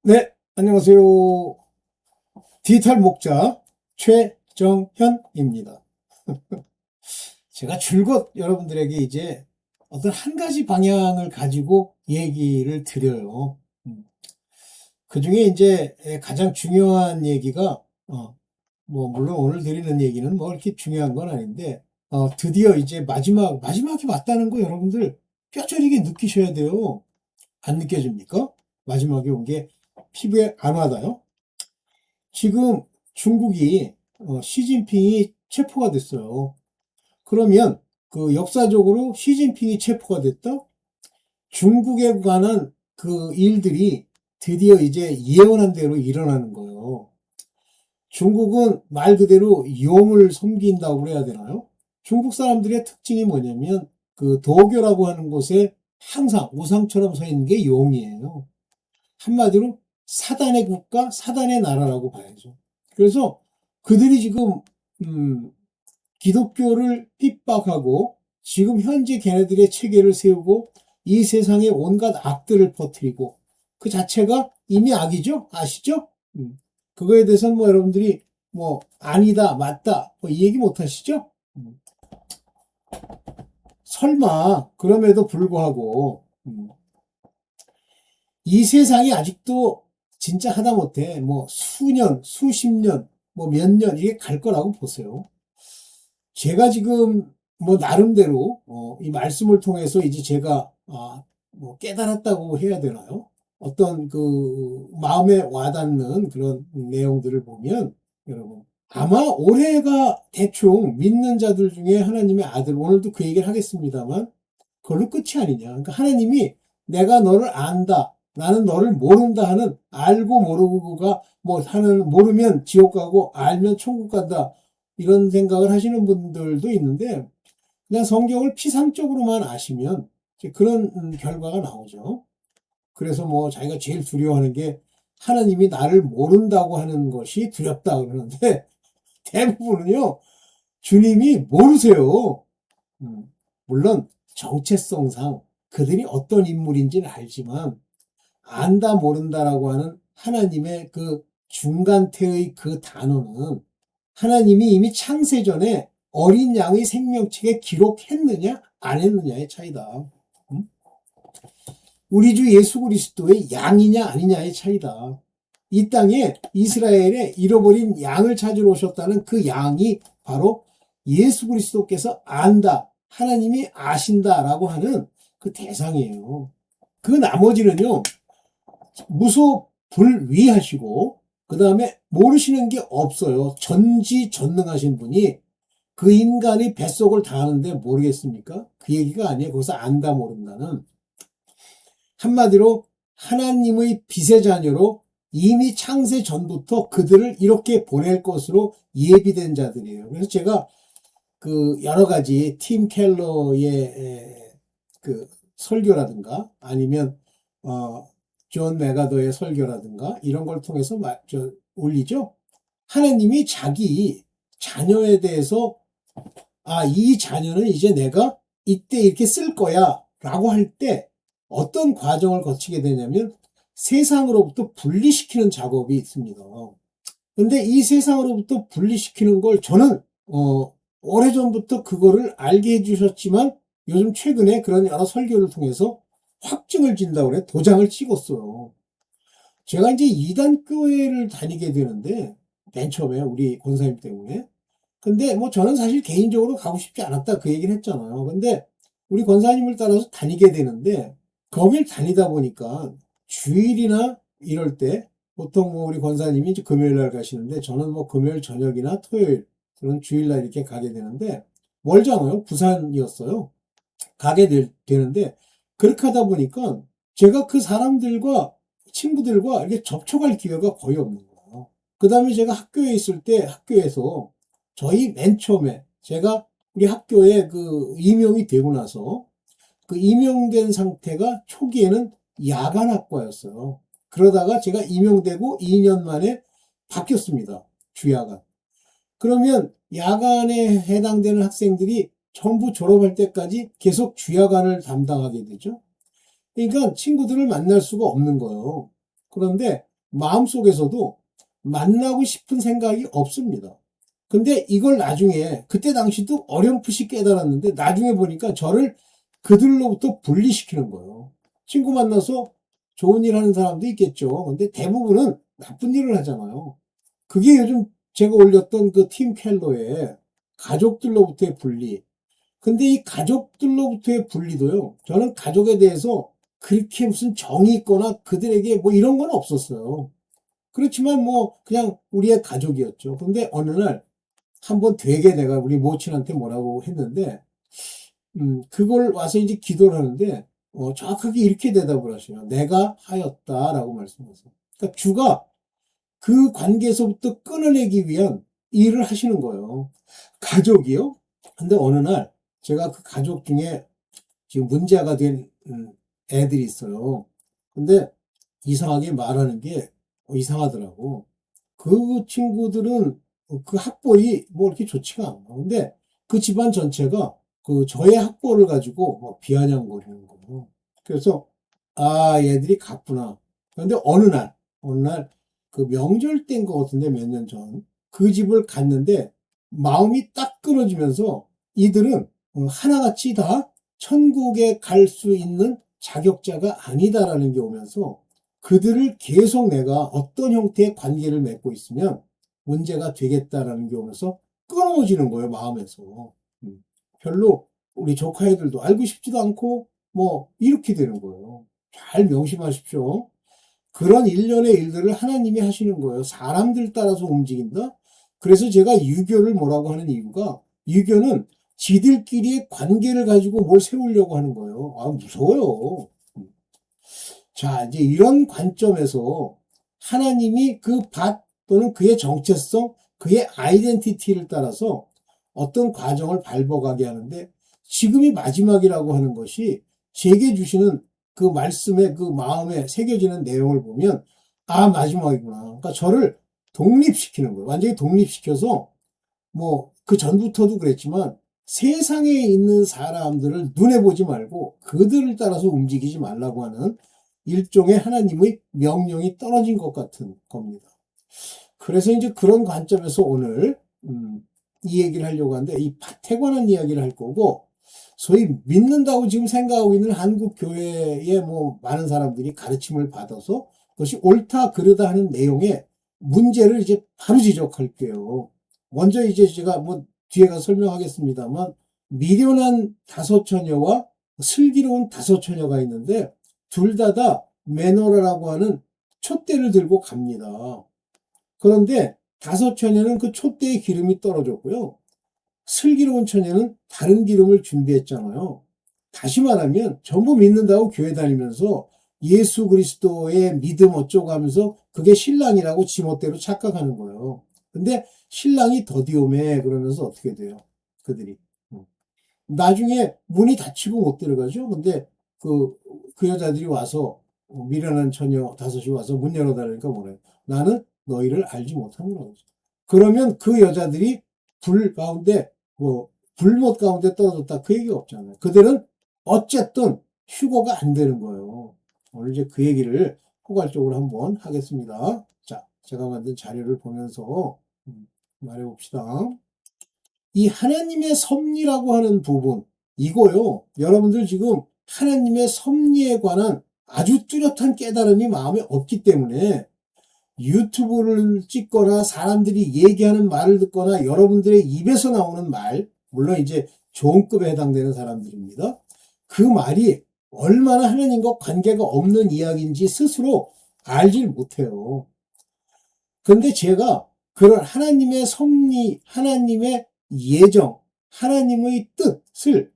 네, 안녕하세요. 디지털 목자 최정현입니다. 제가 줄곧 여러분들에게 이제 어떤 한 가지 방향을 가지고 얘기를 드려요. 그 중에 이제 가장 중요한 얘기가, 물론 오늘 드리는 얘기는 뭐 이렇게 중요한 건 아닌데, 드디어 이제 마지막이 왔다는 거 여러분들 뼈저리게 느끼셔야 돼요. 안 느껴집니까? 마지막에 온 게 피부에 안 와닿아요? 지금 중국이 시진핑이 체포가 됐어요. 그러면 그 역사적으로 시진핑이 체포가 됐다? 중국에 관한 그 일들이 드디어 이제 예언한 대로 일어나는 거예요. 중국은 말 그대로 용을 섬긴다고 그래야 되나요? 중국 사람들의 특징이 뭐냐면 그 도교라고 하는 곳에 항상 우상처럼 서 있는 게 용이에요. 한마디로 사단의 국가, 사단의 나라라고 봐야죠. 그래서 그들이 지금 기독교를 핍박하고 지금 현재 걔네들의 체계를 세우고 이 세상에 온갖 악들을 퍼뜨리고 그 자체가 이미 악이죠? 아시죠? 그거에 대해서는 뭐 여러분들이 뭐 아니다, 맞다 뭐 이 얘기 못 하시죠? 설마 그럼에도 불구하고 이 세상이 아직도 진짜 하다못해 뭐 수년, 수십 년, 뭐 몇 년 이게 갈 거라고 보세요. 제가 지금 뭐 나름대로 이 말씀을 통해서 이제 제가 뭐 깨달았다고 해야 되나요? 어떤 그 마음에 와닿는 그런 내용들을 보면 여러분 아마 올해가 대충 믿는 자들 중에 하나님의 아들 오늘도 그 얘기를 하겠습니다만 그걸로 끝이 아니냐. 그러니까 하나님이 내가 너를 안다. 나는 너를 모른다 하는 알고 모르고가 뭐 하는 모르면 지옥 가고 알면 천국 간다. 이런 생각을 하시는 분들도 있는데 그냥 성경을 피상적으로만 아시면 그런 결과가 나오죠. 그래서 뭐 자기가 제일 두려워하는 게 하나님이 나를 모른다고 하는 것이 두렵다 그러는데 대부분은요 주님이 모르세요. 물론 정체성상 그들이 어떤 인물인지는 알지만 안다 모른다라고 하는 하나님의 그 중간태의 그 단어는 하나님이 이미 창세전에 어린 양의 생명책에 기록했느냐 안 했느냐의 차이다. 우리 주 예수 그리스도의 양이냐 아니냐의 차이다. 이 땅에 이스라엘에 잃어버린 양을 찾으러 오셨다는 그 양이 바로 예수 그리스도께서 안다. 하나님이 아신다라고 하는 그 대상이에요. 그 나머지는요. 무소불위하시고 그 다음에 모르시는 게 없어요. 전지전능하신 분이 그 인간이 뱃속을 다 아는데 모르겠습니까? 그 얘기가 아니에요. 거기서 안다 모른다는 한마디로 하나님의 빛의 자녀로 이미 창세 전부터 그들을 이렇게 보낼 것으로 예비된 자들이에요. 그래서 제가 그 여러 가지 팀 켈러의 그 설교라든가 아니면 존 메가더의 설교라든가 이런 걸 통해서 올리죠. 하나님이 자기 자녀에 대해서 이 자녀는 이제 내가 이때 이렇게 쓸 거야 라고 할 때 어떤 과정을 거치게 되냐면 세상으로부터 분리시키는 작업이 있습니다. 근데 이 세상으로부터 분리시키는 걸 저는 오래전부터 그거를 알게 해주셨지만 요즘 최근에 그런 여러 설교를 통해서 확증을 진다고 그래 도장을 찍었어요. 제가 이제 이단교회를 다니게 되는데 맨 처음에 우리 권사님 때문에 근데 뭐 저는 사실 개인적으로 가고 싶지 않았다 그 얘기를 했잖아요. 근데 우리 권사님을 따라서 다니게 되는데 거길 다니다 보니까 주일이나 이럴 때 보통 뭐 우리 권사님이 이제 금요일 날 가시는데 저는 뭐 금요일 저녁이나 토요일 그런 주일날 이렇게 가게 되는데 멀잖아요. 부산이었어요. 되는데 그렇게 하다 보니까 제가 그 사람들과 친구들과 이렇게 접촉할 기회가 거의 없는 거예요. 그 다음에 제가 학교에 있을 때 학교에서 저희 맨 처음에 제가 우리 학교에 그 임용이 되고 나서 그 임용된 상태가 초기에는 야간학과였어요. 그러다가 제가 임용되고 2년 만에 바뀌었습니다. 주야간. 그러면 야간에 해당되는 학생들이 전부 졸업할 때까지 계속 주야간을 담당하게 되죠. 그러니까 친구들을 만날 수가 없는 거예요. 그런데 마음속에서도 만나고 싶은 생각이 없습니다. 근데 이걸 나중에 그때 당시도 어렴풋이 깨달았는데 나중에 보니까 저를 그들로부터 분리시키는 거예요. 친구 만나서 좋은 일 하는 사람도 있겠죠. 근데 대부분은 나쁜 일을 하잖아요. 그게 요즘 제가 올렸던 그 팀 켈러의 가족들로부터의 분리. 근데 이 가족들로부터의 분리도요. 저는 가족에 대해서 그렇게 무슨 정이 있거나 그들에게 뭐 이런 건 없었어요. 그렇지만 뭐 그냥 우리의 가족이었죠. 근데 어느 날 한번 되게 내가 우리 모친한테 뭐라고 했는데 그걸 와서 이제 기도를 하는데 정확하게 이렇게 대답을 하시요. 내가 하였다라고 말씀하세요. 그러니까 주가 그 관계에서부터 끊어내기 위한 일을 하시는 거예요. 가족이요? 근데 어느 날 제가 그 가족 중에 지금 문제가 된 애들이 있어요. 근데 이상하게 말하는 게 이상하더라고. 그 친구들은 그 학벌이 뭐 이렇게 좋지가 않아. 근데 그 집안 전체가 그 저의 학벌을 가지고 뭐 비아냥거리는 거예요. 그래서 아 얘들이 같구나. 그런데 어느 날 그 명절 때인 것 같은데 몇 년 전 그 집을 갔는데 마음이 딱 끊어지면서 이들은 하나같이 다 천국에 갈 수 있는 자격자가 아니다라는 게 오면서 그들을 계속 내가 어떤 형태의 관계를 맺고 있으면 문제가 되겠다라는 게 오면서 끊어지는 거예요, 마음에서. 별로 우리 조카 애들도 알고 싶지도 않고 뭐 이렇게 되는 거예요. 잘 명심하십시오. 그런 일련의 일들을 하나님이 하시는 거예요. 사람들 따라서 움직인다? 그래서 제가 유교를 뭐라고 하는 이유가 유교는 지들끼리의 관계를 가지고 뭘 세우려고 하는 거예요. 아, 무서워요. 자, 이제 이런 관점에서 하나님이 그 밭 또는 그의 정체성, 그의 아이덴티티를 따라서 어떤 과정을 밟아가게 하는데 지금이 마지막이라고 하는 것이 제게 주시는 그 말씀의 그 마음에 새겨지는 내용을 보면 아, 마지막이구나. 그러니까 저를 독립시키는 거예요. 완전히 독립시켜서 뭐 그 전부터도 그랬지만 세상에 있는 사람들을 눈에 보지 말고 그들을 따라서 움직이지 말라고 하는 일종의 하나님의 명령이 떨어진 것 같은 겁니다. 그래서 이제 그런 관점에서 오늘 이 얘기를 하려고 하는데 이 밭에 관한 이야기를 할 거고 소위 믿는다고 지금 생각하고 있는 한국 교회의 뭐 많은 사람들이 가르침을 받아서 그것이 옳다 그르다 하는 내용의 문제를 이제 바로 지적할게요. 먼저 이제 제가 뭐 뒤에 가서 설명하겠습니다만 미련한 다섯 처녀와 슬기로운 다섯 처녀가 있는데 둘 다 매너라라고 하는 촛대를 들고 갑니다. 그런데 다섯 처녀는 그 촛대에 기름이 떨어졌고요. 슬기로운 처녀는 다른 기름을 준비했잖아요. 다시 말하면 전부 믿는다고 교회 다니면서 예수 그리스도의 믿음 어쩌고 하면서 그게 신랑이라고 지멋대로 착각하는 거예요. 근데 신랑이 더디오매 그러면서 어떻게 돼요? 그들이. 나중에 문이 닫히고 못 들어가죠. 근데 그 여자들이 와서 미련한 처녀 다섯이 와서 문 열어달라니까 뭐래요? 나는 너희를 알지 못하노라. 그러면 그 여자들이 불 가운데 뭐 불못 가운데 떨어졌다 그 얘기가 없잖아요. 그들은 어쨌든 휴거가 안 되는 거예요. 오늘 이제 그 얘기를 포괄적으로 한번 하겠습니다. 자, 제가 만든 자료를 보면서 말해봅시다. 이 하나님의 섭리라고 하는 부분, 이거요. 여러분들 지금 하나님의 섭리에 관한 아주 뚜렷한 깨달음이 마음에 없기 때문에 유튜브를 찍거나 사람들이 얘기하는 말을 듣거나 여러분들의 입에서 나오는 말, 물론 이제 좋은 급에 해당되는 사람들입니다. 그 말이 얼마나 하나님과 관계가 없는 이야기인지 스스로 알질 못해요. 그런데 제가 그런 하나님의 섭리, 하나님의 예정, 하나님의 뜻을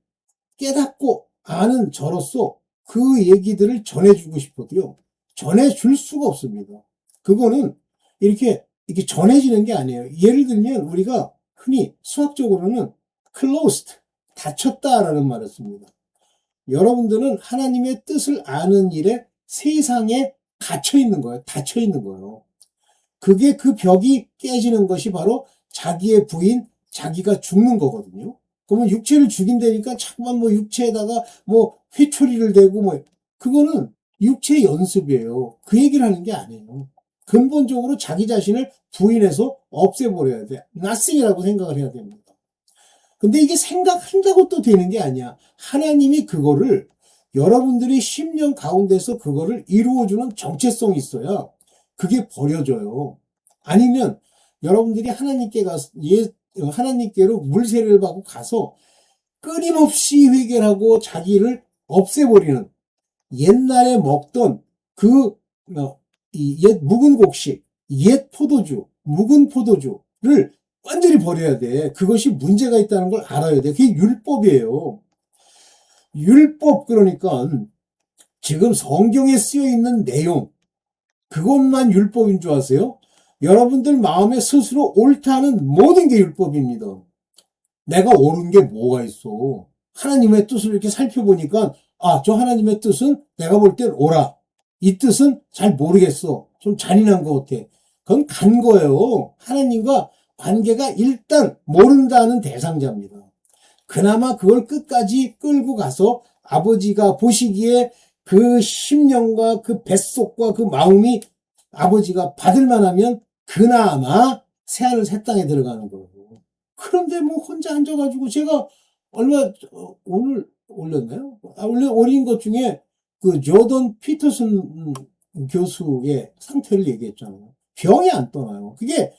깨닫고 아는 저로서 그 얘기들을 전해주고 싶어도요. 전해줄 수가 없습니다. 그거는 이렇게 전해지는 게 아니에요. 예를 들면 우리가 흔히 수학적으로는 closed, 닫혔다라는 말을 씁니다. 여러분들은 하나님의 뜻을 아는 일에 세상에 갇혀 있는 거예요. 닫혀 있는 거예요. 그게 그 벽이 깨지는 것이 바로 자기의 부인, 자기가 죽는 거거든요. 그러면 육체를 죽인다니까 자꾸만 뭐 육체에다가 뭐 회초리를 대고 뭐 그거는 육체 연습이에요. 그 얘기를 하는 게 아니에요. 근본적으로 자기 자신을 부인해서 없애버려야 돼. nothing이라고 생각을 해야 됩니다. 근데 이게 생각한다고 또 되는 게 아니야. 하나님이 그거를 여러분들이 심령 가운데서 그거를 이루어주는 정체성이 있어야 그게 버려져요. 아니면 여러분들이 하나님께로 물세례를 받고 가서 끊임없이 회개하고 자기를 없애버리는 옛날에 먹던 옛 묵은 곡식, 옛 포도주, 묵은 포도주를 완전히 버려야 돼. 그것이 문제가 있다는 걸 알아야 돼. 그게 율법이에요. 율법, 그러니까 지금 성경에 쓰여 있는 내용, 그것만 율법인 줄 아세요? 여러분들 마음에 스스로 옳다는 모든 게 율법입니다. 내가 옳은 게 뭐가 있어? 하나님의 뜻을 이렇게 살펴보니까 저 하나님의 뜻은 내가 볼 땐 옳아. 이 뜻은 잘 모르겠어. 좀 잔인한 것 같아. 그건 간 거예요. 하나님과 관계가 일단 모른다는 대상자입니다. 그나마 그걸 끝까지 끌고 가서 아버지가 보시기에 그 심령과 그 뱃속과 그 마음이 아버지가 받을 만하면 그나마 새하늘 새 땅에 들어가는 거예요. 그런데 뭐 혼자 앉아가지고 제가 오늘 올렸나요? 원래 올린 것 중에 그 조던 피터슨 교수의 상태를 얘기했잖아요. 병이 안 떠나요. 그게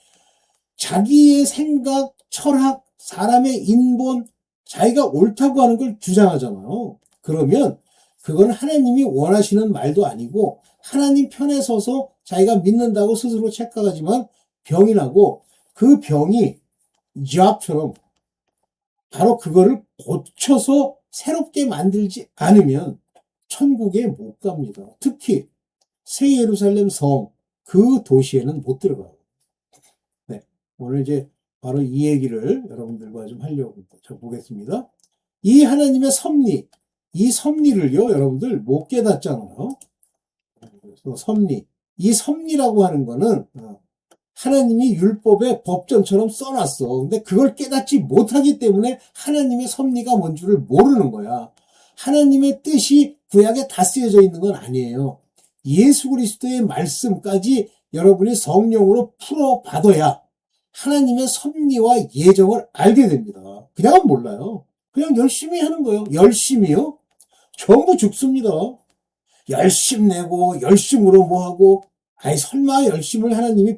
자기의 생각, 철학, 사람의 인본, 자기가 옳다고 하는 걸 주장하잖아요. 그러면 그건 하나님이 원하시는 말도 아니고 하나님 편에 서서 자기가 믿는다고 스스로 착각하지만 병이 나고 그 병이 잡처럼 바로 그거를 고쳐서 새롭게 만들지 않으면 천국에 못 갑니다. 특히 새 예루살렘 성, 그 도시에는 못 들어가요. 네. 오늘 이제 바로 이 얘기를 여러분들과 좀 하려고 보겠습니다. 이 하나님의 섭리, 이 섭리를요, 여러분들 못 깨닫잖아요. 그래서 섭리. 이 섭리라고 하는 거는 하나님이 율법에 법전처럼 써놨어. 근데 그걸 깨닫지 못하기 때문에 하나님의 섭리가 뭔 줄을 모르는 거야. 하나님의 뜻이 구약에 다 쓰여져 있는 건 아니에요. 예수 그리스도의 말씀까지 여러분이 성령으로 풀어받아야 하나님의 섭리와 예정을 알게 됩니다. 그냥은 몰라요. 그냥 열심히 하는 거예요. 열심히요? 전부 죽습니다. 열심 내고 열심으로 뭐하고 설마 열심을 하나님이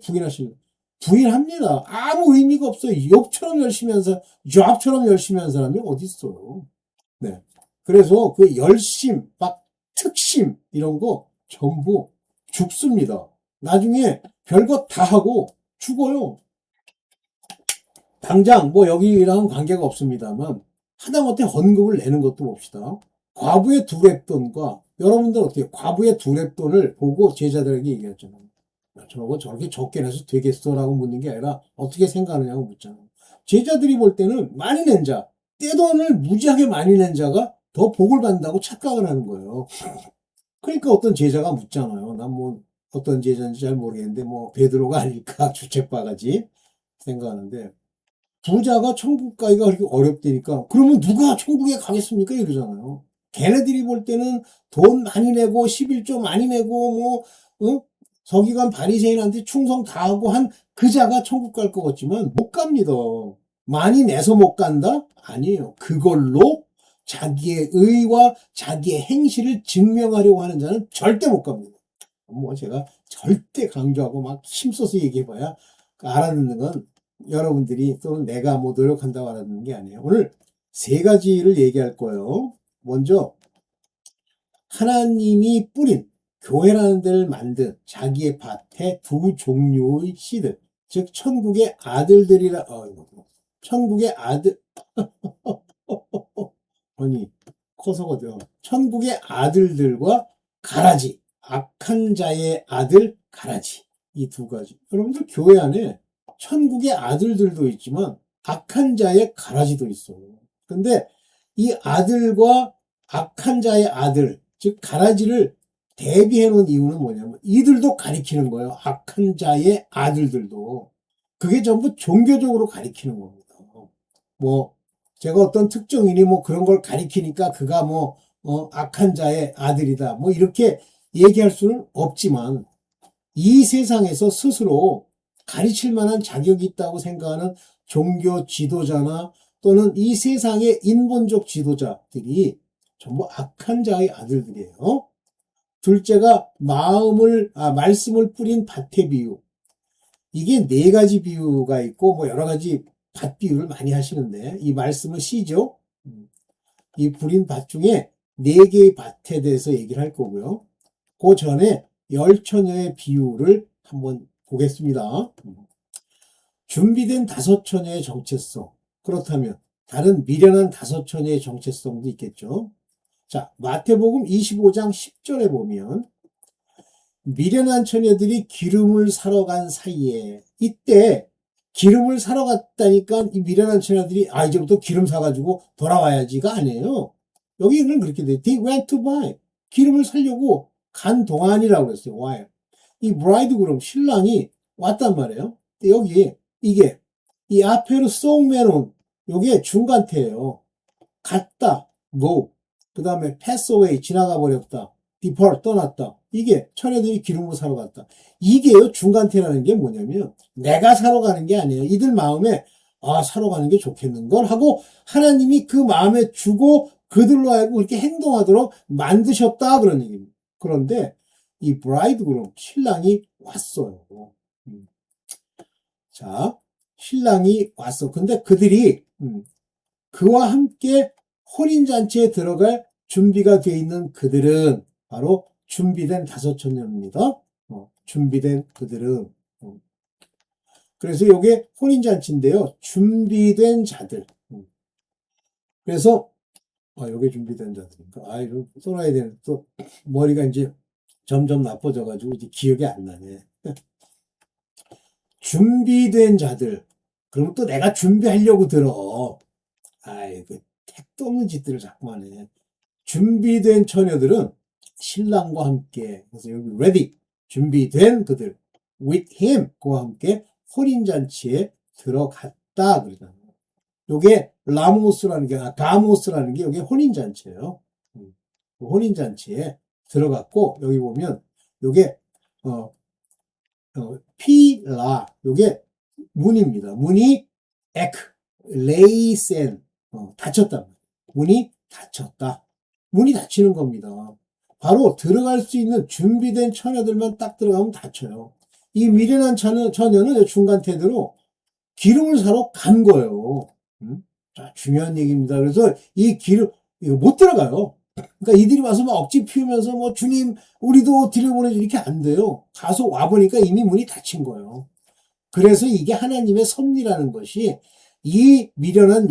부인합니다. 아무 의미가 없어요. 욥처럼 열심히 한 사람, 욥처럼 열심히 한 사람이 어디 있어요. 네. 그래서 그 열심, 막 특심 이런 거 전부 죽습니다. 나중에 별거 다 하고 죽어요. 당장 뭐 여기랑 관계가 없습니다만 하다못해 헌금을 내는 것도 봅시다. 과부의 두렙돈과 여러분들 어떻게 과부의 두렙돈을 보고 제자들에게 얘기했잖아요. 저거 저렇게 적게 내서 되겠어라고 묻는 게 아니라 어떻게 생각하느냐고 묻잖아요. 제자들이 볼 때는 많이 낸 자, 떼돈을 무지하게 많이 낸 자가 더 복을 받는다고 착각을 하는 거예요. 그러니까 어떤 제자가 묻잖아요. 난 뭐 어떤 제자인지 잘 모르겠는데 뭐 베드로가 아닐까 주책바가지 생각하는데 부자가 천국 가기가 그렇게 어렵다니까 그러면 누가 천국에 가겠습니까? 이러잖아요. 걔네들이 볼 때는 돈 많이 내고 11조 많이 내고 서기관 바리새인한테 충성 다 하고 한 그자가 천국 갈 것 같지만 못 갑니다. 많이 내서 못 간다? 아니에요. 그걸로 자기의 의와 자기의 행실을 증명하려고 하는 자는 절대 못 갑니다. 뭐 제가 절대 강조하고 막 힘써서 얘기해봐야 알아듣는 건 여러분들이 또는 내가 뭐 노력한다고 알아듣는 게 아니에요. 오늘 세 가지를 얘기할 거예요. 먼저 하나님이 뿌린 교회라는 데를 만든 자기의 밭에 두 종류의 씨들, 즉 천국의 아들들이라 천국의 아들 아니 커서거든. 천국의 아들들과 가라지, 악한 자의 아들 가라지, 이 두 가지. 여러분들 교회 안에 천국의 아들들도 있지만 악한 자의 가라지도 있어요. 근데 이 아들과 악한 자의 아들, 즉 가라지를 대비해 놓은 이유는 뭐냐면 이들도 가리키는 거예요. 악한 자의 아들들도. 그게 전부 종교적으로 가리키는 겁니다. 뭐 제가 어떤 특정인이 뭐 그런 걸 가리키니까 그가 악한 자의 아들이다. 뭐 이렇게 얘기할 수는 없지만 이 세상에서 스스로 가르칠 만한 자격이 있다고 생각하는 종교 지도자나 또는 이 세상의 인본적 지도자들이 전부 악한 자의 아들들이에요. 둘째가 말씀을 뿌린 밭의 비유. 이게 네 가지 비유가 있고, 뭐 여러 가지 밭 비유를 많이 하시는데, 이 말씀은 시죠? 이 뿌린 밭 중에 네 개의 밭에 대해서 얘기를 할 거고요. 그 전에 열 처녀의 비유를 한번 보겠습니다. 준비된 다섯 처녀의 정체성. 그렇다면 다른 미련한 다섯 처녀의 정체성도 있겠죠. 자, 마태복음 25장 10절에 보면 미련한 처녀들이 기름을 사러 간 사이에, 이때 기름을 사러 갔다니까 이 미련한 처녀들이 이제부터 기름 사가지고 돌아와야지가 아니에요. 여기는 그렇게 돼. They went to buy. 기름을 사려고 간 동안이라고 그랬어요. Why? 이 브라이드그룸 신랑이 왔단 말이에요. 여기 이게 이 앞에로 쏙매놓은 요게 중간태예요. 갔다, go. 그 다음에 pass away, 지나가 버렸다. depart, 떠났다. 이게 처녀들이 기름을 사러 갔다. 이게요, 중간태라는 게 뭐냐면 내가 사러 가는 게 아니에요. 이들 마음에 사러 가는 게 좋겠는걸 하고 하나님이 그 마음에 주고 그들로 하여금 그렇게 행동하도록 만드셨다 그런 얘기입니다. 그런데 이 브라이드그룸 신랑이 왔어요. 자, 신랑이 왔어. 근데 그들이 그와 함께 혼인잔치에 들어갈 준비가 되어 있는 그들은 바로 준비된 다섯 처녀입니다. 준비된 그들은. 그래서 이게 혼인잔치인데요. 준비된 자들. 그래서 요게 준비된 자들인가? 이거 써놔야 되는, 또 머리가 이제 점점 나빠져가지고 이제 기억이 안 나네. 준비된 자들. 그럼 또 내가 준비하려고 들어. 그 택도 없는 짓들을 자꾸 하네. 준비된 처녀들은 신랑과 함께, 그래서 여기 ready, 준비된 그들, with him, 그와 함께 혼인잔치에 들어갔다. 그러잖아요. 요게 라모스라는 게, 가모스라는 게 여기 혼인잔치예요. 혼인잔치에 들어갔고, 여기 보면 요게, 피라, 요게 문입니다. 문이 에크, 레이센, 닫혔다. 문이 닫혔다. 문이 닫히는 겁니다. 바로 들어갈 수 있는 준비된 처녀들만 딱 들어가면 닫혀요. 이 미련한 처녀는 중간 태도로 기름을 사러 간 거예요. 자, 중요한 얘기입니다. 그래서 이 기름, 이거 못 들어가요. 그러니까 이들이 와서 막 억지 피우면서 뭐 주님, 우리도 들여보내줘. 이렇게 안 돼요. 가서 와보니까 이미 문이 닫힌 거예요. 그래서 이게 하나님의 섭리라는 것이 이 미련한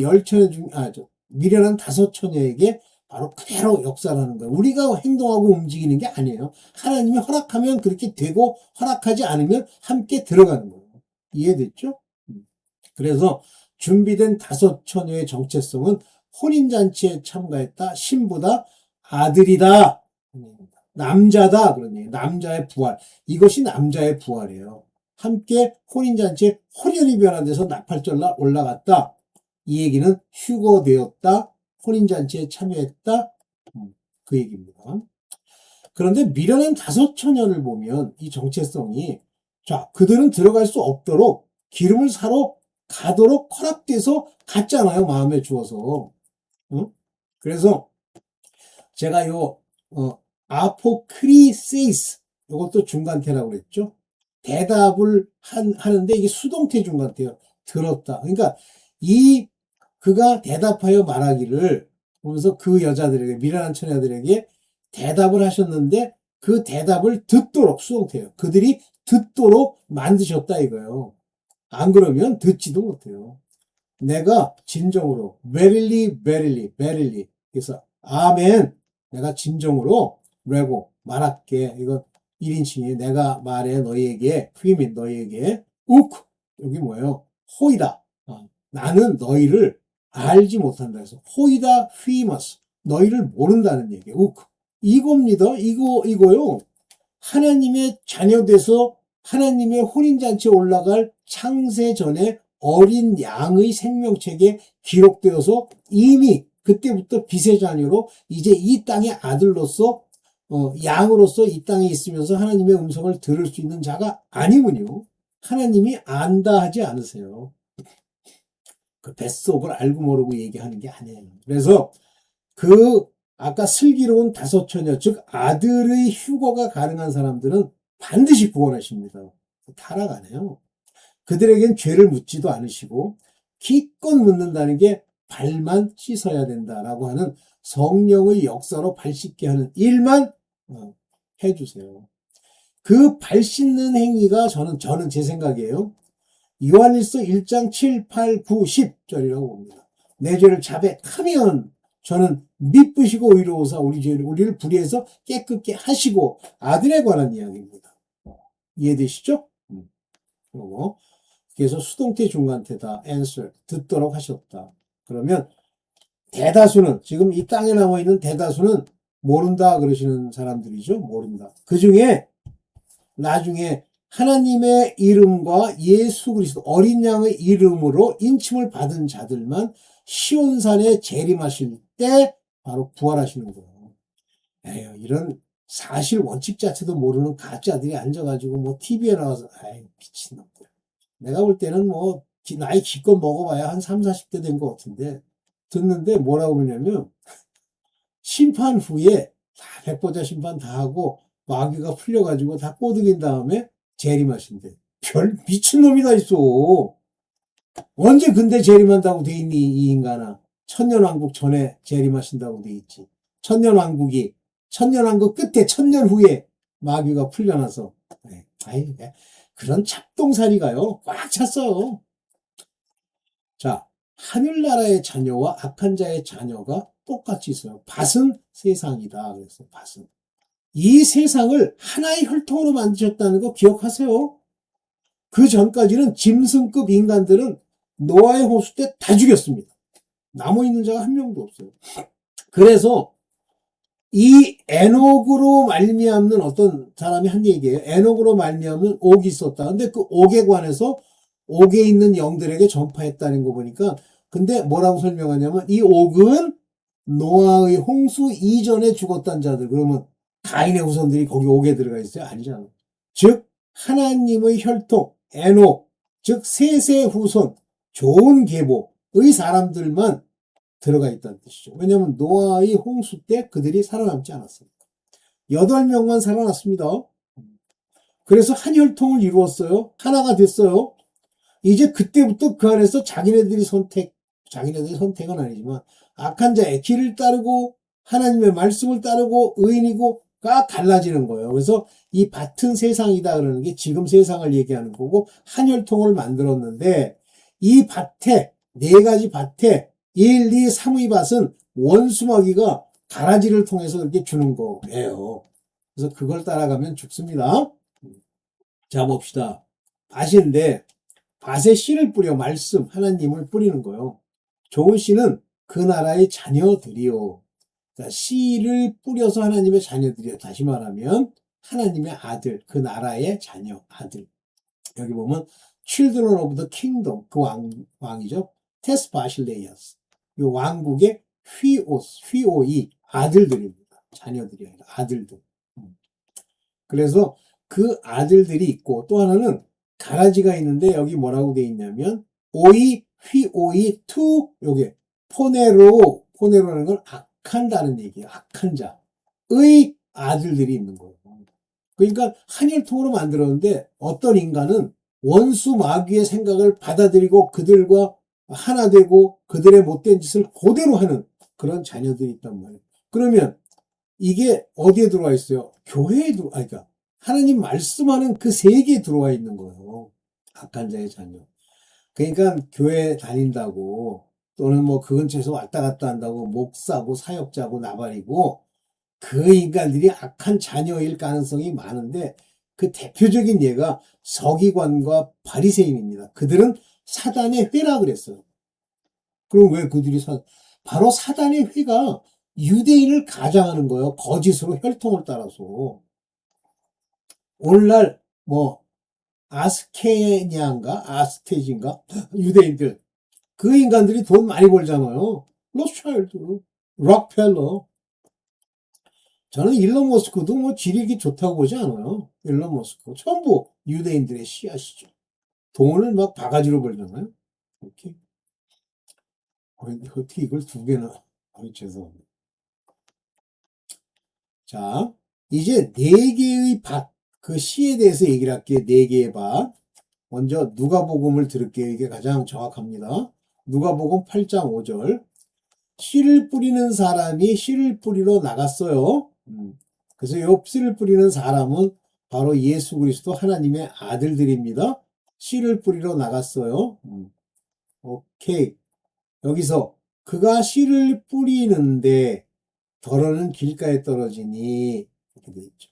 미련한 다섯 처녀에게 바로 그대로 역사하는 거예요. 우리가 행동하고 움직이는 게 아니에요. 하나님이 허락하면 그렇게 되고 허락하지 않으면 함께 들어가는 거예요. 이해됐죠? 그래서 준비된 다섯 처녀의 정체성은 혼인잔치에 참가했다, 신부다, 아들이다, 남자다, 그런 얘기. 남자의 부활. 이것이 남자의 부활이에요. 함께 혼인잔치에 혼연이 변화돼서 나팔절라 올라갔다. 이 얘기는 휴거되었다. 혼인잔치에 참여했다. 그 얘기입니다. 그런데 미련한 다섯 처녀를 보면 이 정체성이, 자, 그들은 들어갈 수 없도록 기름을 사러 가도록 허락돼서 갔잖아요. 마음에 주어서. 그래서 제가 아포크리세이스, 이것도 중간태라고 그랬죠. 대답을 하는데 이게 수동태 중간태예요. 들었다. 그러니까 그가 대답하여 말하기를 보면서 그 여자들에게, 미련한 처녀들에게 대답을 하셨는데 그 대답을 듣도록, 수동태예요. 그들이 듣도록 만드셨다 이거예요. 안 그러면 듣지도 못해요. 내가 진정으로 verily, verily, verily. 그래서 아멘. 내가 진정으로 라고 말할게. 이거 1인칭이에요. 내가 말해 너희에게, 휘민 너희에게, 여기 뭐예요? 호이다. 나는 너희를 알지 못한다 해서 호이다 휘머스. 너희를 모른다는 얘기예요. 이겁니다. 이거요. 하나님의 자녀돼서 하나님의 혼인잔치에 올라갈 창세 전에 어린 양의 생명책에 기록되어서 이미 그때부터 빛의 자녀로 이제 이 땅의 아들로서 양으로서 이 땅에 있으면서 하나님의 음성을 들을 수 있는 자가 아니군요. 하나님이 안다 하지 않으세요. 그 뱃속을 알고 모르고 얘기하는 게 아니에요. 그래서 그 아까 슬기로운 다섯 처녀, 즉 아들의 휴거가 가능한 사람들은 반드시 구원하십니다. 타락하네요. 그들에겐 죄를 묻지도 않으시고 기껏 묻는다는 게 발만 씻어야 된다라고 하는 성령의 역사로 발 씻게 하는 일만 해주세요. 그 발 씻는 행위가 저는 제 생각이에요. 요한일서 1장 7, 8, 9, 10절이라고 봅니다. 내 죄를 자백하면 저는 미쁘시고 의로우사 우리를 불의해서 깨끗게 하시고 아들에 관한 이야기입니다. 이해되시죠? 그리고 그래서 수동태 중간태다 answer 듣도록 하셨다. 그러면 대다수는 지금 이 땅에 남아 있는 대다수는 모른다 그러시는 사람들이죠. 모른다. 그 중에 나중에 하나님의 이름과 예수 그리스도 어린 양의 이름으로 인침을 받은 자들만 시온산에 재림하실 때 바로 부활하시는 거예요. 에휴, 이런 사실 원칙 자체도 모르는 가짜들이 앉아가지고 뭐 TV에 나와서 아이 미친놈들. 내가 볼 때는 뭐 나이 기껏 먹어봐야 한 3, 40대 된 것 같은데 듣는데 뭐라고 그러냐면 심판 후에 다 백보자 심판 다 하고 마귀가 풀려가지고 다 꼬드긴 다음에 재림하신대. 별 미친놈이 다 있어. 언제 근데 재림한다고 돼 있니 이 인간아. 천년왕국 전에 재림하신다고 돼 있지. 천년왕국 끝에 천년 후에 마귀가 풀려나서 아이 그런 잡동사리가요 꽉 찼어요. 자, 하늘나라의 자녀와 악한 자의 자녀가 똑같이 있어요. 밭은 세상이다. 그래서 밭은 이 세상을 하나의 혈통으로 만드셨다는 거 기억하세요. 그 전까지는 짐승급 인간들은 노아의 호수 때 다 죽였습니다. 남아있는 자가 한 명도 없어요. 그래서 이 에녹으로 말미암는 어떤 사람이 한 얘기예요. 에녹으로 말미암는 옥이 있었다. 근데 그 옥에 관해서 옥에 있는 영들에게 전파했다는 거 보니까 근데 뭐라고 설명하냐면 이 옥은 노아의 홍수 이전에 죽었던 자들. 그러면 가인의 후손들이 거기 옥에 들어가 있어요? 아니잖아. 즉 하나님의 혈통 에녹 즉 셋의 후손 좋은 계보의 사람들만 들어가 있다는 뜻이죠. 왜냐하면 노아의 홍수 때 그들이 살아남지 않았습니다. 8명만 살아났습니다. 그래서 한 혈통을 이루었어요. 하나가 됐어요. 이제 그때부터 그 안에서 자기네들이 선택은 아니지만 악한 자의 길을 따르고 하나님의 말씀을 따르고 의인이고가 갈라지는 거예요. 그래서 이 밭은 세상이다 그러는 게 지금 세상을 얘기하는 거고 한 혈통을 만들었는데 이 밭에 4가지 밭에 1, 2, 3의 밭은 원수마귀가 가라지를 통해서 이렇게 주는 거예요. 그래서 그걸 따라가면 죽습니다. 자 봅시다. 밭인데 밭에 씨를 뿌려 말씀 하나님을 뿌리는 거예요. 좋은 씨는 그 나라의 자녀들이요. 그러니까 씨를 뿌려서 하나님의 자녀들이요. 다시 말하면 하나님의 아들, 그 나라의 자녀, 아들. 여기 보면 Children of the Kingdom, 그 왕이죠. 테스 바실레이아스. 이 왕국의 휘오이 아들들입니다. 자녀들이 아니라 아들들. 그래서 그 아들들이 있고 또 하나는 가라지가 있는데 여기 뭐라고 돼 있냐면 휘오이 투 요게 포네로라는 건 악한다는 얘기예요. 악한 자의 아들들이 있는 거예요. 그러니까 한혈통으로 만들었는데 어떤 인간은 원수 마귀의 생각을 받아들이고 그들과 하나 되고 그들의 못된 짓을 그대로 하는 그런 자녀들이 있단 말이에요. 그러면 이게 어디에 들어와 있어요? 교회에 그러니까 하나님 말씀하는 그 세계에 들어와 있는 거예요. 악한 자의 자녀. 그러니까 교회 다닌다고 또는 뭐 그 근처에서 왔다 갔다 한다고 목사고 사역자고 나발이고 그 인간들이 악한 자녀일 가능성이 많은데 그 대표적인 예가 서기관과 바리새인입니다. 그들은 사단의 회라 그랬어요. 그럼 왜 그들이 바로 사단의 회가 유대인을 가장하는 거예요. 거짓으로 혈통을 따라서. 오늘날 뭐 아스테지인가 유대인들 그 인간들이 돈 많이 벌잖아요. 로스차일드, 록펠러. 저는 일론 머스크도 뭐 지력이 좋다고 보지 않아요. 일론 머스크. 전부 유대인들의 씨앗이죠. 돈을 막 바가지로 벌잖아요. 이렇게. 어떻게 이걸 두 개나. 죄송합니다. 자, 이제 네 개의 밭, 그 시에 대해서 얘기를 할게요. 네 개의 밭. 먼저 누가복음을 들을게요. 이게 가장 정확합니다. 누가복음 8장 5절. 씨를 뿌리는 사람이 씨를 뿌리러 나갔어요. 그래서 이 씨를 뿌리는 사람은 바로 예수 그리스도 하나님의 아들들입니다. 씨를 뿌리러 나갔어요. 오케이. 여기서 그가 씨를 뿌리는데 덜어는 길가에 떨어지니 이렇게 돼 있죠.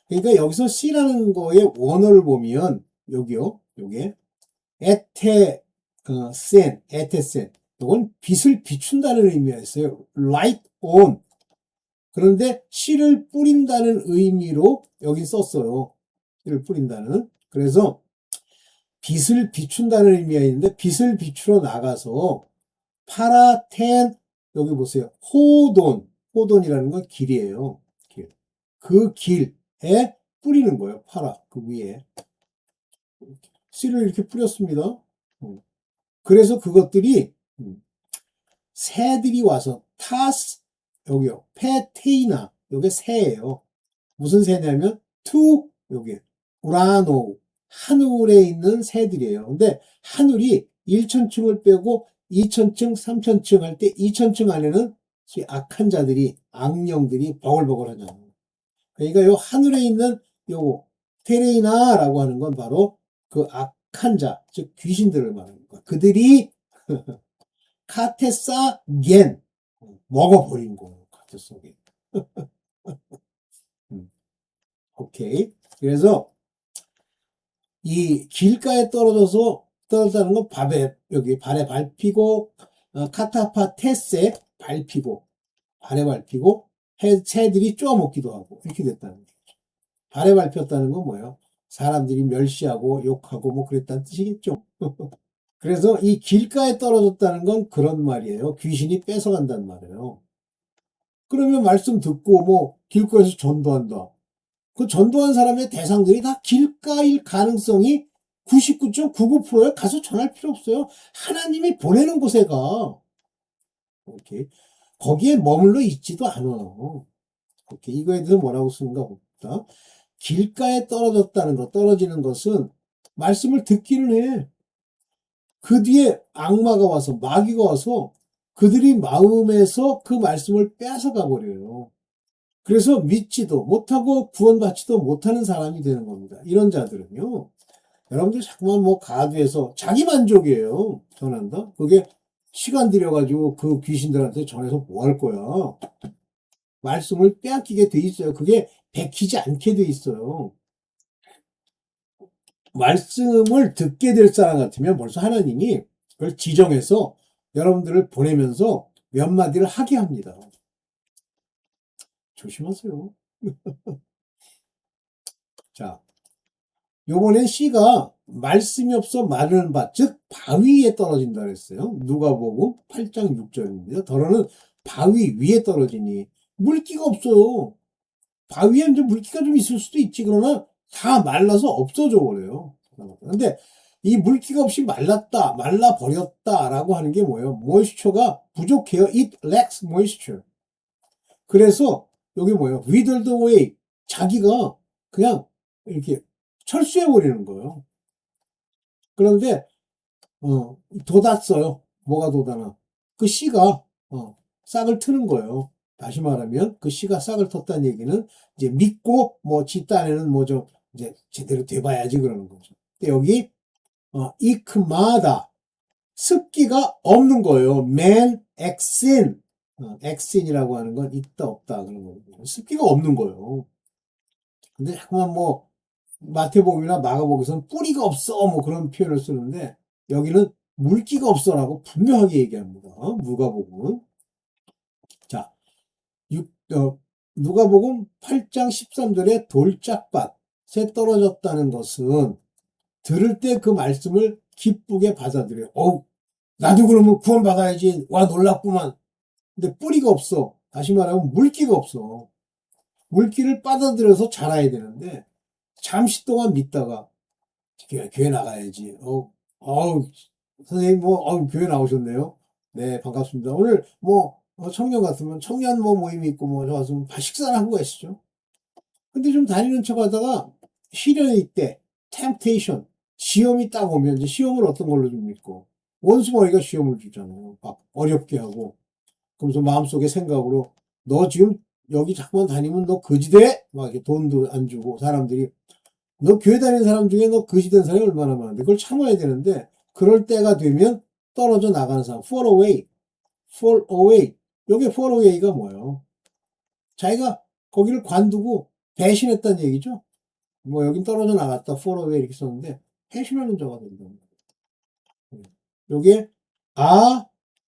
그러니까 여기서 씨라는 거의 원어를 보면 여기요. 요게 에테센. 이건 빛을 비춘다는 의미가 있어요. light on. 그런데 씨를 뿌린다는 의미로 여기 썼어요. 씨를 뿌린다는. 그래서 빛을 비춘다는 의미가 있는데 빛을 비추러 나가서 파라텐 여기 보세요. 호돈이라는 건 길이에요. 길. 그 길에 뿌리는 거예요. 그 위에. 씨를 이렇게 뿌렸습니다. 그래서 그것들이 새들이 와서 여기요. 페테이나 요게 새예요. 무슨 새냐면 여기 우라노 하늘에 있는 새들이에요. 근데 하늘이 1천층을 빼고 2천층, 3천층 할 때 2천층 안에는 악한 자들이 악령들이 버글버글 하잖아요. 그러니까 요 하늘에 있는 요 테레이나라고 하는 건 바로 그 악한 자, 즉 귀신들을 말하는 거예요. 그들이 카테사겐 먹어버린 거예요. 카테사겐. 오케이. 그래서 이 길가에 떨어졌다는 건 여기 발에 밟히고 카타파테스에 밟히고 발에 밟히고 새들이 쪼아먹기도 하고 이렇게 됐다는 거죠. 발에 밟혔다는 건 뭐예요? 사람들이 멸시하고 욕하고 뭐 그랬다는 뜻이겠죠. 그래서 이 길가에 떨어졌다는 건 그런 말이에요. 귀신이 뺏어간다는 말이에요. 그러면 말씀 듣고 뭐 길가에서 전도한다. 그 전도한 사람의 대상들이 다 길가일 가능성이 99.99%에 가서 전할 필요 없어요. 하나님이 보내는 곳에 가. 이렇게. 거기에 머물러 있지도 않아요. 이렇게. 이거에 대해서 뭐라고 쓰는가 봅니다. 길가에 떨어지는 것은 말씀을 듣기는 해. 그 뒤에 악마가 와서, 마귀가 와서 그들이 마음에서 그 말씀을 뺏어가 버려요. 그래서 믿지도 못하고 구원받지도 못하는 사람이 되는 겁니다. 이런 자들은요. 여러분들 자꾸만 뭐 가두해서 자기 만족이에요. 전한다. 그게 시간 들여가지고 그 귀신들한테 전해서 뭐 할 거야. 말씀을 빼앗기게 돼 있어요. 그게 베끼지 않게 돼 있어요. 말씀을 듣게 될 사람 같으면 벌써 하나님이 그걸 지정해서 여러분들을 보내면서 몇 마디를 하게 합니다. 조심하세요. 자, 요번엔 C가 말씀이 없어 마르는 밭, 즉 바위에 떨어진다 그랬어요. 누가복음 8장 6절입니다. 더러는 바위 위에 떨어지니 물기가 없어요. 바위에 이제 물기가 좀 있을 수도 있지. 그러나 다 말라서 없어져 버려요. 근데 이 물기가 없이 말라 버렸다라고 하는 게 뭐예요? 모이스처가 부족해요. It lacks moisture. 그래서 여기 뭐예요? withered away. 자기가 그냥 이렇게 철수해 버리는 거예요. 그런데 돋았어요. 뭐가 돋아나? 그 씨가 싹을 트는 거예요. 다시 말하면 그 씨가 싹을 텄다는 얘기는 이제 믿고 뭐 집단에는 뭐 좀 이제 제대로 돼봐야지 그러는 거죠. 근데 여기 이크마다 습기가 없는 거예요. 엑신이라고 하는 건 있다 없다 그런 거예요. 습기가 없는 거예요. 근데 자꾸만 뭐 마태복음이나 마가복음에서는 뿌리가 없어 뭐 그런 표현을 쓰는데 여기는 물기가 없어라고 분명하게 얘기합니다. 누가복음. 자, 누가복음 8장 13절에 돌짝밭에 떨어졌다는 것은 들을 때 그 말씀을 기쁘게 받아들여요. 나도 그러면 구원받아야지. 와 놀랍구만. 근데 뿌리가 없어. 다시 말하면 물기가 없어. 물기를 빨아들여서 자라야 되는데 잠시 동안 믿다가 교회 나가야지. 선생님 교회 나오셨네요. 네, 반갑습니다. 오늘 청년 같으면 청년 모임이 있고 저 왔으면 식사를 하고 가시죠. 근데 좀 다니는 척 하다가 시련의 때, temptation, 시험이 딱 오면 이제 시험을 어떤 걸로 좀 믿고 원수머리가 시험을 주잖아요. 막 어렵게 하고. 그러면서 마음속에 생각으로 너 지금 여기 자꾸만 다니면 너 거지돼? 막 이렇게 돈도 안 주고 사람들이 너 교회 다니는 사람 중에 너 거지된 사람이 얼마나 많은데 그걸 참아야 되는데 그럴 때가 되면 떨어져 나가는 사람 fall away, fall away. 여기 fall away가 뭐예요? 자기가 거기를 관두고 배신했다는 얘기죠. 여긴 떨어져 나갔다 fall away 이렇게 썼는데 배신하는 자가 된다. 요게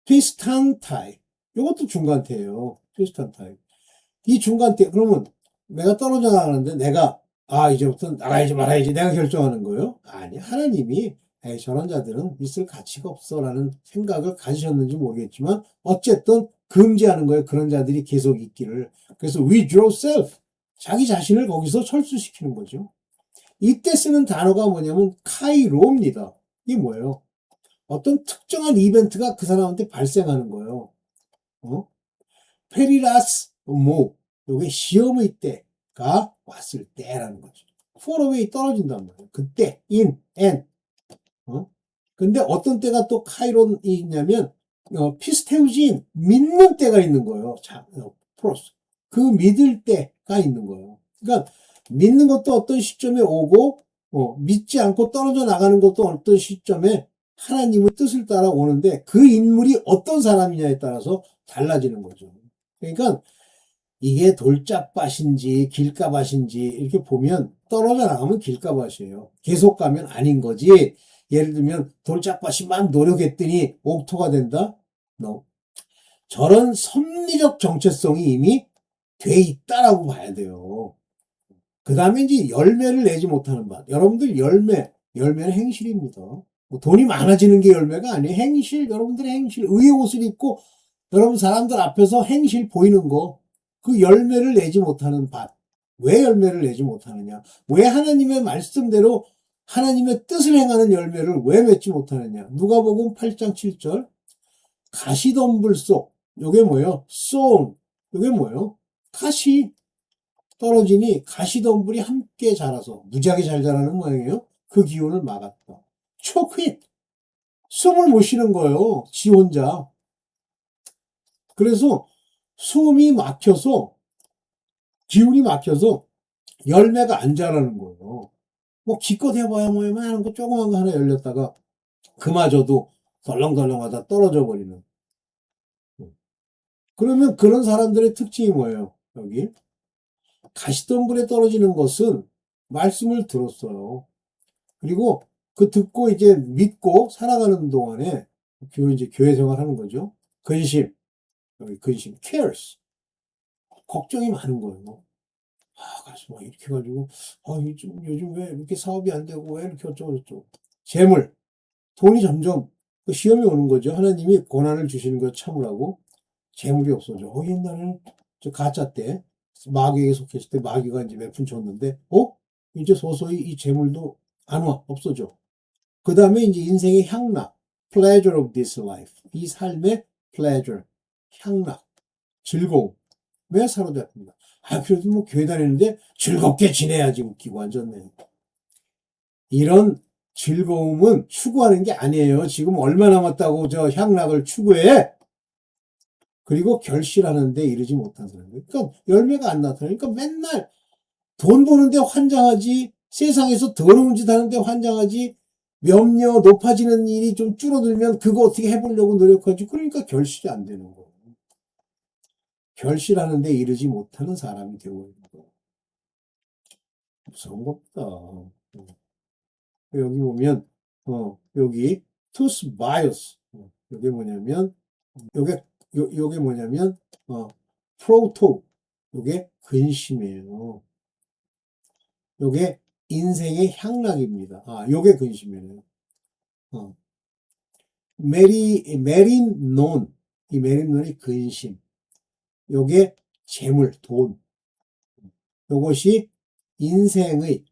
비슷한 타입. 요것도 중간태예요. 비슷한 타입. 이 중간태 그러면 내가 떨어져 나가는데 내가 이제부터 나가야지 말아야지 내가 결정하는 거예요? 아니 하나님이 저런 자들은 있을 가치가 없어라는 생각을 가지셨는지 모르겠지만 어쨌든 금지하는 거예요. 그런 자들이 계속 있기를. 그래서 withdraw self 자기 자신을 거기서 철수시키는 거죠. 이때 쓰는 단어가 뭐냐면 카이로입니다. 이게 뭐예요? 어떤 특정한 이벤트가 그 사람한테 발생하는 거예요. 페리라스 요게 시험의 때가 왔을 때라는 거죠. fall away 떨어진단 말이에요. 그때 in 근데 어떤 때가 또 카이론이 있냐면 피스테우진 믿는 때가 있는 거예요. 프로스 그 믿을 때가 있는 거예요. 그러니까 믿는 것도 어떤 시점에 오고 믿지 않고 떨어져 나가는 것도 어떤 시점에 하나님의 뜻을 따라 오는데 그 인물이 어떤 사람이냐에 따라서 달라지는 거죠. 그러니까 이게 돌짝밭인지 길가밭인지 이렇게 보면 떨어져 나가면 길가밭이에요. 계속 가면 아닌 거지. 예를 들면 돌짝밭이 막 노력했더니 옥토가 된다? No. 저런 섭리적 정체성이 이미 돼 있다라고 봐야 돼요. 그 다음에 이제 열매를 내지 못하는 밭. 여러분들 열매는 행실입니다. 돈이 많아지는 게 열매가 아니에요. 행실, 여러분들의 행실. 의의 옷을 입고 여러분 사람들 앞에서 행실 보이는 거. 그 열매를 내지 못하는 밭. 왜 열매를 내지 못하느냐? 왜 하나님의 말씀대로 하나님의 뜻을 행하는 열매를 왜 맺지 못하느냐? 누가복음 8장 7절. 가시덤불 속. 요게 뭐예요? sown. 요게 뭐예요? 가시. 떨어지니 가시덤불이 함께 자라서 무지하게 잘 자라는 모양이에요. 그 기운을 막았다. 초크잇. 숨을 못 쉬는 거예요. 지 혼자. 그래서 숨이 막혀서 기운이 막혀서 열매가 안 자라는 거예요. 기껏 해봐야 하는 거 조그만 거 하나 열렸다가 그마저도 덜렁덜렁하다 떨어져 버리는. 그러면 그런 사람들의 특징이 뭐예요? 여기 가시덤불에 떨어지는 것은 말씀을 들었어요. 그리고 그 듣고 이제 믿고 살아가는 동안에 교회 생활하는 거죠. 근심, 여기 근심, cares. 걱정이 많은 거예요. 그래서 이렇게 해가지고, 요즘 왜 이렇게 사업이 안 되고, 왜 이렇게 어쩌고저쩌고. 재물, 돈이 점점, 그 시험이 오는 거죠. 하나님이 고난을 주시는 거 참으라고. 재물이 없어져. 옛날에는 저 가짜 때, 마귀에게 속했을 때 마귀가 이제 몇 푼 줬는데, 이제 서서히 이 재물도 안 와, 없어져. 그 다음에 이제 인생의 향락, pleasure of this life. 이 삶의 pleasure, 향락, 즐거움. 왜 사로잡힙니다. 그래도 교회 다니는데 즐겁게 지내야지 웃기고 앉았네. 이런 즐거움은 추구하는 게 아니에요. 지금 얼마 남았다고 저 향락을 추구해? 그리고 결실하는데 이르지 못한 사람. 그러니까 열매가 안 나타나니까 맨날 돈 버는데 환장하지, 세상에서 더러운 짓 하는데 환장하지, 염려 높아지는 일이 좀 줄어들면 그거 어떻게 해보려고 노력하지. 그러니까 결실이 안 되는 거예요. 결실하는데 이르지 못하는 사람이 되고 있는 거예요. 무서운 겁니다. 여기 보면 여기 투스 바이오스 요게 뭐냐면 요게 뭐냐면 프로토 요게 근심이에요. 요게 인생의 향락입니다. 요게 근심이에요. 메린논 이 메린논이 근심 요게 재물 돈 이것이 인생의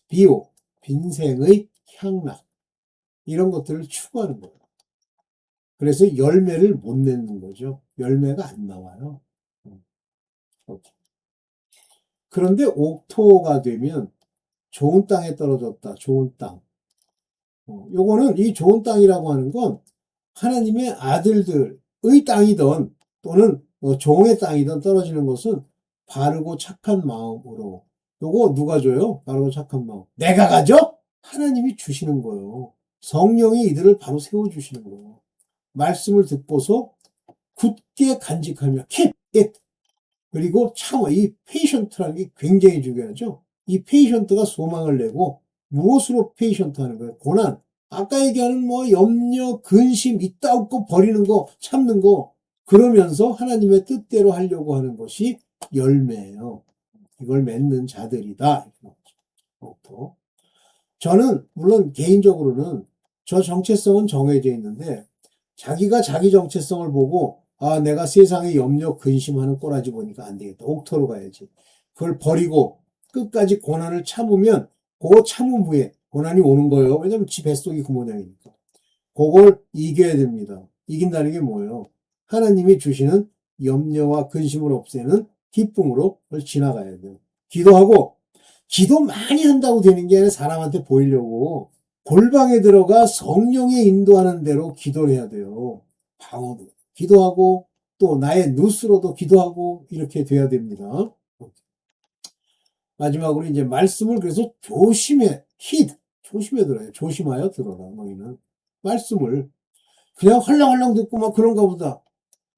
비오, 빈생의 향락 이런 것들을 추구하는 거예요. 그래서 열매를 못 내는 거죠. 열매가 안 나와요. 이렇게. 그런데 옥토가 되면 좋은 땅에 떨어졌다. 좋은 땅. 요거는 이 좋은 땅이라고 하는 건 하나님의 아들들의 땅이든 또는 종의 땅이든 떨어지는 것은 바르고 착한 마음으로. 요거 누가 줘요? 바르고 착한 마음. 내가 가져? 하나님이 주시는 거예요. 성령이 이들을 바로 세워주시는 거예요. 말씀을 듣고서 굳게 간직하며 keep it. 그리고 참아. 이 페이션트라는 게 굉장히 중요하죠. 이 페이션트가 소망을 내고 무엇으로 페이션트 하는 거예요? 고난. 아까 얘기하는 뭐 염려, 근심, 있다 없고 버리는 거, 참는 거 그러면서 하나님의 뜻대로 하려고 하는 것이 열매예요. 이걸 맺는 자들이다. 저는 물론 개인적으로는 저 정체성은 정해져 있는데 자기가 자기 정체성을 보고 아 내가 세상에 염려 근심하는 꼬라지 보니까 안 되겠다. 옥토로 가야지. 그걸 버리고 끝까지 고난을 참으면 그 참음 후에 고난이 오는 거예요. 왜냐면 지 뱃속이 그 모양이니까. 그걸 이겨야 됩니다. 이긴다는 게 뭐예요? 하나님이 주시는 염려와 근심을 없애는 기쁨으로 그걸 지나가야 돼요. 기도하고 기도 많이 한다고 되는 게 아니라 사람한테 보이려고 골방에 들어가 성령이 인도하는 대로 기도를 해야 돼요. 방어도 기도하고 또 나의 누스로도 기도하고 이렇게 돼야 됩니다. 마지막으로 이제 말씀을 그래서 조심해 조심해 들어요. 조심하여 들어라 너희는 말씀을 그냥 헐렁헐렁 듣고 막 그런가 보다.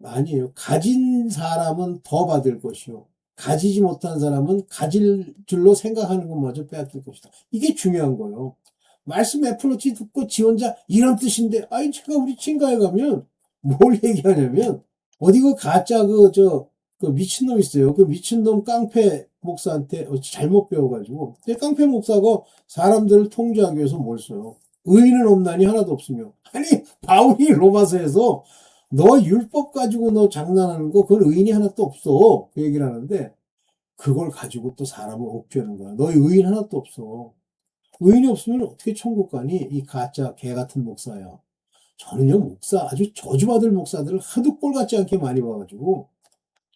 아니에요. 가진 사람은 더 받을 것이요. 가지지 못한 사람은 가질 줄로 생각하는 것마저 빼앗길 것이다. 이게 중요한 거예요. 말씀 애플워치 듣고 지 혼자 이런 뜻인데, 아이, 제가 우리 친가에 가면 뭘 얘기하냐면, 어디 그 가짜 그 미친놈 있어요. 그 미친놈 깡패 목사한테 잘못 배워가지고. 깡패 목사가 사람들을 통제하기 위해서 뭘 써요? 의인은 없나니 하나도 없으며. 아니, 바울이 로마서에서 너 율법 가지고 너 장난하는 거 그건 의인이 하나도 없어. 그 얘기를 하는데 그걸 가지고 또 사람을 옥죄는 거야. 너희 의인 하나도 없어. 의인이 없으면 어떻게 천국 가니? 이 가짜 개 같은 목사야. 저는요 목사 아주 저주받을 목사들을 하도 꼴 같지 않게 많이 봐가지고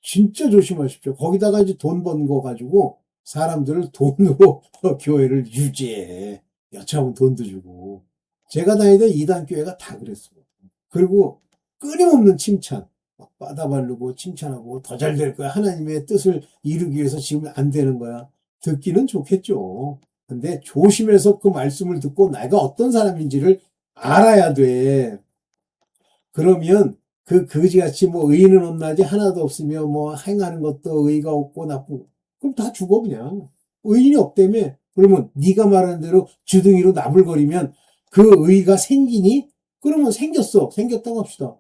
진짜 조심하십시오. 거기다가 이제 돈 번 거 가지고 사람들을 돈으로 교회를 유지해. 여차하면 돈도 주고. 제가 다니던 이단 교회가 다 그랬어요. 그리고 끊임없는 칭찬. 막 빠다바르고 칭찬하고 더 잘 될 거야. 하나님의 뜻을 이루기 위해서 지금 안 되는 거야. 듣기는 좋겠죠. 근데 조심해서 그 말씀을 듣고 내가 어떤 사람인지를 알아야 돼. 그러면 그 거지같이 뭐 의인은 없나지 하나도 없으며 뭐 행하는 것도 의가 없고 나쁘고 그럼 다 죽어 그냥. 의인이 없다며 그러면 네가 말하는 대로 주둥이로 나불거리면 그 의가 생기니? 그러면 생겼다고 합시다.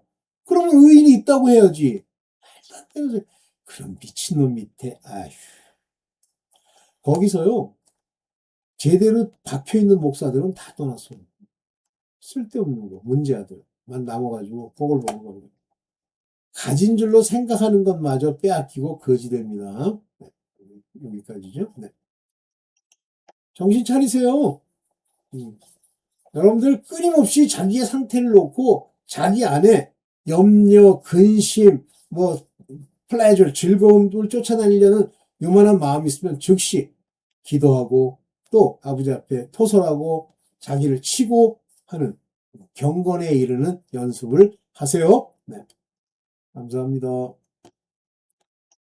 그러면 의인이 있다고 해야지. 그럼 미친놈 밑에 아휴 거기서요 제대로 박혀있는 목사들은 다 떠났어요. 쓸데없는 거 문제아들만 남아가지고 보글보글 가진 줄로 생각하는 것마저 빼앗기고 거지됩니다. 네, 여기까지죠. 네. 정신 차리세요. 여러분들 끊임없이 자기의 상태를 놓고 자기 안에 염려, 근심, 뭐 플레저, 즐거움을 쫓아다니려는 요만한 마음이 있으면 즉시 기도하고 또 아버지 앞에 토설하고 자기를 치고 하는 경건에 이르는 연습을 하세요. 네. 감사합니다.